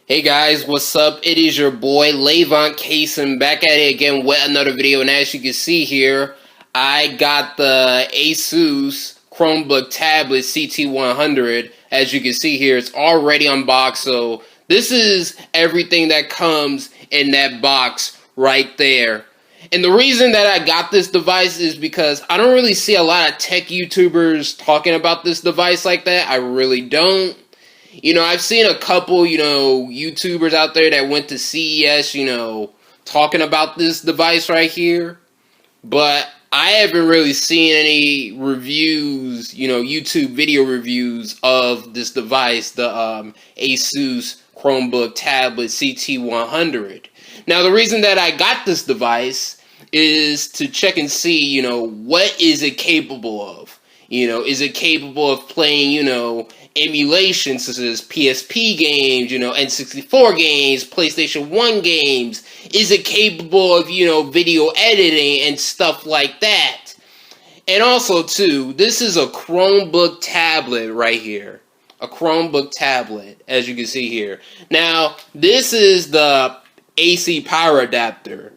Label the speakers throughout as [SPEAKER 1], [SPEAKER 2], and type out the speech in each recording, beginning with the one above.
[SPEAKER 1] Hey guys, what's up? It is your boy Levant Kaysen back at it again with another video, and as you can see here, I got the Asus Chromebook Tablet CT100. As you can see here, it's already unboxed, so this is everything that comes in that box right there. And the reason that I got this device is because I don't really see a lot of tech YouTubers talking about this device like that. I really don't. I've seen a couple, YouTubers out there that went to CES, talking about this device right here. But I haven't really seen any reviews, YouTube video reviews of this device, the Asus Chromebook Tablet CT100. Now, the reason that I got this device is to check and see, what is it capable of? Is it capable of playing, emulations such as PSP games, N64 games, PlayStation 1 games? Is it capable of, video editing and stuff like that? And also, too, this is a Chromebook tablet right here. A Chromebook tablet, as you can see here. Now, this is the AC power adapter.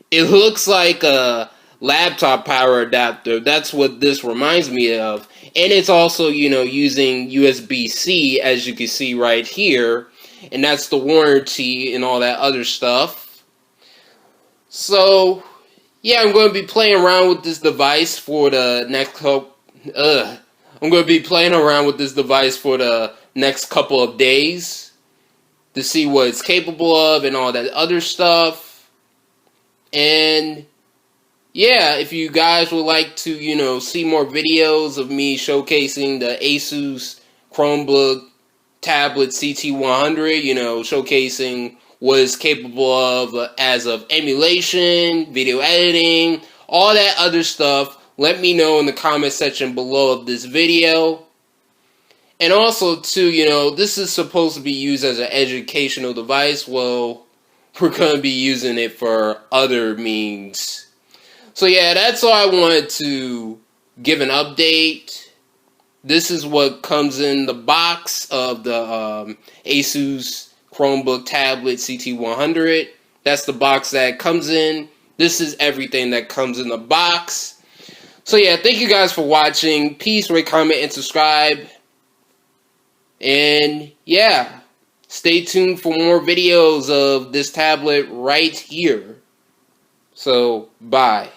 [SPEAKER 1] It looks like a laptop power adapter. That's what this reminds me of. And it's also, using USB-C, as you can see right here. And that's the warranty and all that other stuff. So, yeah, I'm going to be playing around with this device for the next couple of days to see what it's capable of and all that other stuff. And yeah, if you guys would like to, see more videos of me showcasing the Asus Chromebook Tablet CT100, showcasing what it's capable of as of emulation, video editing, all that other stuff, let me know in the comment section below of this video. And also, too, this is supposed to be used as an educational device. Well, we're going to be using it for other means. So yeah, that's all I wanted to give an update. This is what comes in the box of the Asus Chromebook Tablet CT100. That's the box that it comes in. This is everything that comes in the box. So yeah, thank you guys for watching. Peace, rate, comment, and subscribe. And yeah, stay tuned for more videos of this tablet right here. So, bye.